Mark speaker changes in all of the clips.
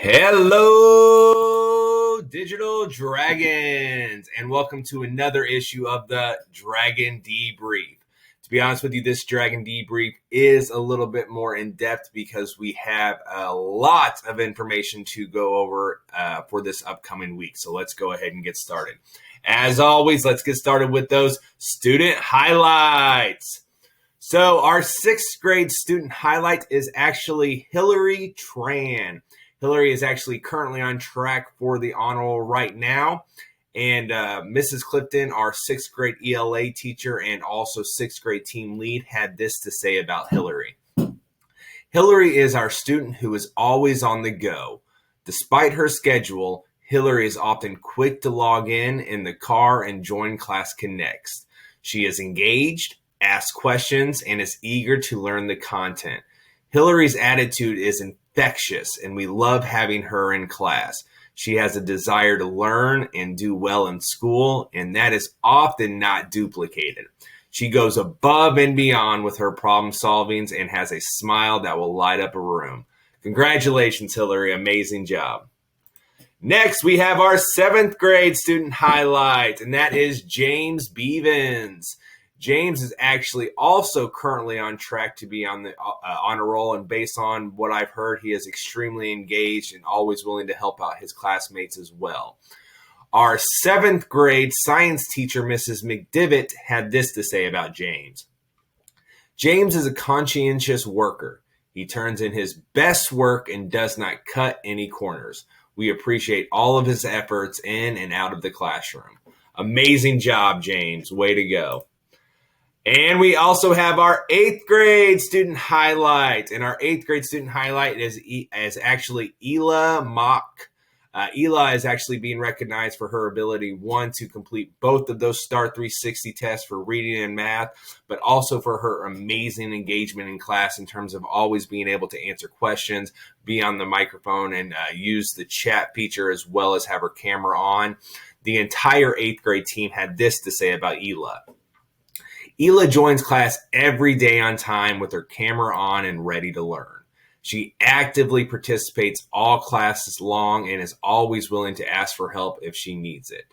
Speaker 1: Hello, Digital Dragons, and welcome to another issue of the Dragon Debrief. To be honest with you, this Dragon Debrief is a little bit more in-depth because we have a lot of information to go over for this upcoming week. So let's go ahead and get started. As always, let's get started with those student highlights. So our sixth grade student highlight is actually Hillary Tran. Hillary is actually currently on track for the honor roll right now. And Mrs. Clifton, our sixth grade ELA teacher and also sixth grade team lead, had this to say about Hillary. Hillary is our student who is always on the go. Despite her schedule, Hillary is often quick to log in the car and join Class Connects. She is engaged, asks questions, and is eager to learn the content. Hillary's attitude is infectious, and we love having her in class. She has a desire to learn and do well in school, and that is often not duplicated. She goes above and beyond with her problem solvings and has a smile that will light up a room. Congratulations, Hillary. Amazing job. Next, we have our seventh grade student highlight, and that is James Bevins. James is actually also currently on track to be on the honor roll, and based on what I've heard, he is extremely engaged and always willing to help out his classmates as well. Our seventh grade science teacher, Mrs. McDivitt, had this to say about James. James is a conscientious worker. He turns in his best work and does not cut any corners. We appreciate all of his efforts in and out of the classroom. Amazing job, James. Way to go. And we also have our eighth grade student highlight. And our eighth grade student highlight is actually Ela Mock. Ela is actually being recognized for her ability, one, to complete both of those STAR 360 tests for reading and math, but also for her amazing engagement in class in terms of always being able to answer questions, be on the microphone, and use the chat feature as well as have her camera on. The entire eighth grade team had this to say about Ela. Ela joins class every day on time with her camera on and ready to learn. She actively participates all classes long and is always willing to ask for help if she needs it.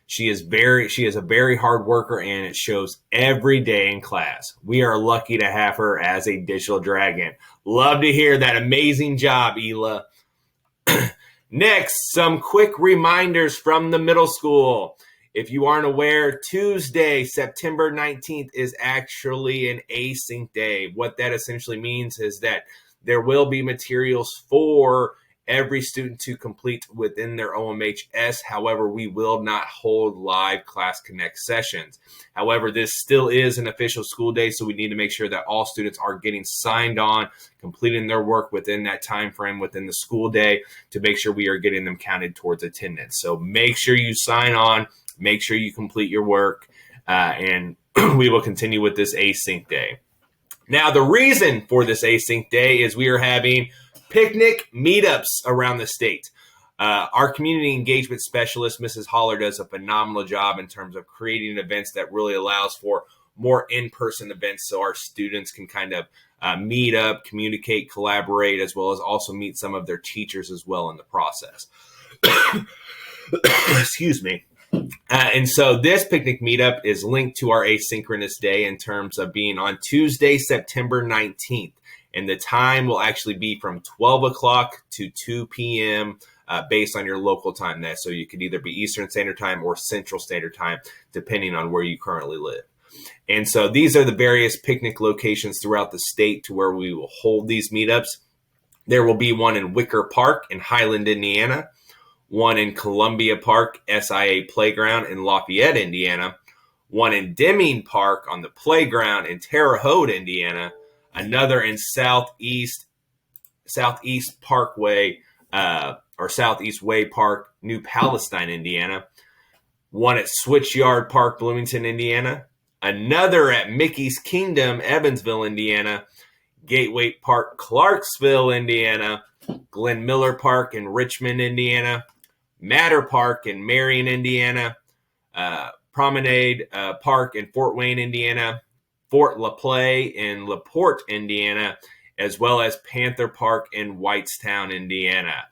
Speaker 1: She is a very hard worker, and it shows every day in class. We are lucky to have her as a digital dragon. Love to hear that. Amazing job, Ela. Next, some quick reminders from the middle school. If you aren't aware, Tuesday, September 19th is actually an async day. What that essentially means is that there will be materials for every student to complete within their OMHS. However, we will not hold live Class Connect sessions. However, this still is an official school day, so we need to make sure that all students are getting signed on, completing their work within that time frame within the school day to make sure we are getting them counted towards attendance. So make sure you sign on. Make sure you complete your work, and we will continue with this async day. Now, the reason for this async day is we are having picnic meetups around the state. Our community engagement specialist, Mrs. Holler, does a phenomenal job in terms of creating events that really allows for more in-person events so our students can kind of meet up, communicate, collaborate, as well as also meet some of their teachers as well in the process. Excuse me. And so this picnic meetup is linked to our asynchronous day in terms of being on Tuesday, September 19th. And the time will actually be from 12 o'clock to 2 p.m. Based on your local time. So you could either be Eastern Standard Time or Central Standard Time, depending on where you currently live. And so these are the various picnic locations throughout the state to where we will hold these meetups. There will be one in Wicker Park in Highland, Indiana. One in Columbia Park SIA Playground in Lafayette, Indiana, one in Deming Park on the playground in Terre Haute, Indiana, another in Southeast Parkway or Southeast Way Park, New Palestine, Indiana, one at Switchyard Park, Bloomington, Indiana, another at Mickey's Kingdom, Evansville, Indiana, Gateway Park, Clarksville, Indiana, Glen Miller Park in Richmond, Indiana, Matter Park in Marion, Indiana, Promenade Park in Fort Wayne, Indiana, Fort LaPlay in LaPorte, Indiana, as well as Panther Park in Whitestown, Indiana.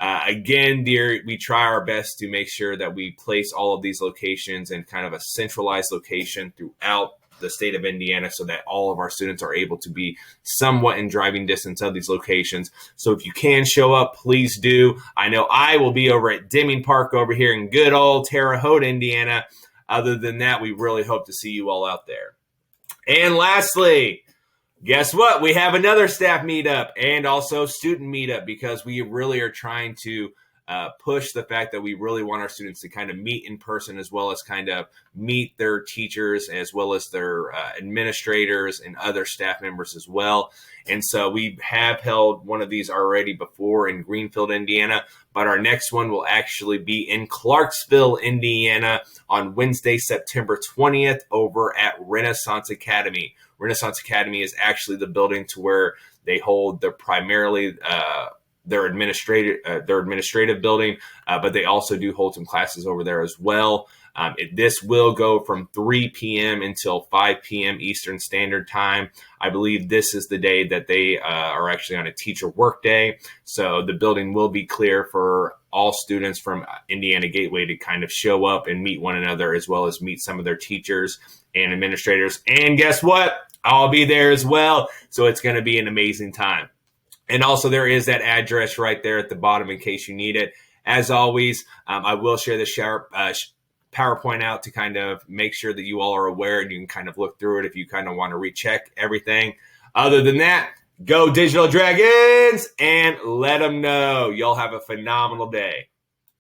Speaker 1: Again, dear, we try our best to make sure that we place all of these locations in kind of a centralized location throughout the state of Indiana so that all of our students are able to be somewhat in driving distance of these locations. So if you can show up, please do. I know I will be over at Deming Park over here in good old Terre Haute, Indiana. Other than that, we really hope to see you all out there. And lastly, guess what? We have another staff meetup and also student meetup because we really are trying to push the fact that we really want our students to kind of meet in person as well as kind of meet their teachers as well as their administrators and other staff members as well. And so we have held one of these already before in Greenfield, Indiana, but our next one will actually be in Clarksville, Indiana on Wednesday, September 20th over at Renaissance Academy. Renaissance Academy is actually the building to where they hold their administrative building, but they also do hold some classes over there as well. This will go from 3 p.m. until 5 p.m. Eastern Standard Time. I believe this is the day that they are actually on a teacher work day. So the building will be clear for all students from Indiana Gateway to kind of show up and meet one another as well as meet some of their teachers and administrators. And guess what? I'll be there as well. So it's going to be an amazing time. And also there is that address right there at the bottom in case you need it. As always, I will share the PowerPoint out to kind of make sure that you all are aware and you can kind of look through it if you kind of want to recheck everything. Other than that, go Digital Dragons and let them know. Y'all have a phenomenal day.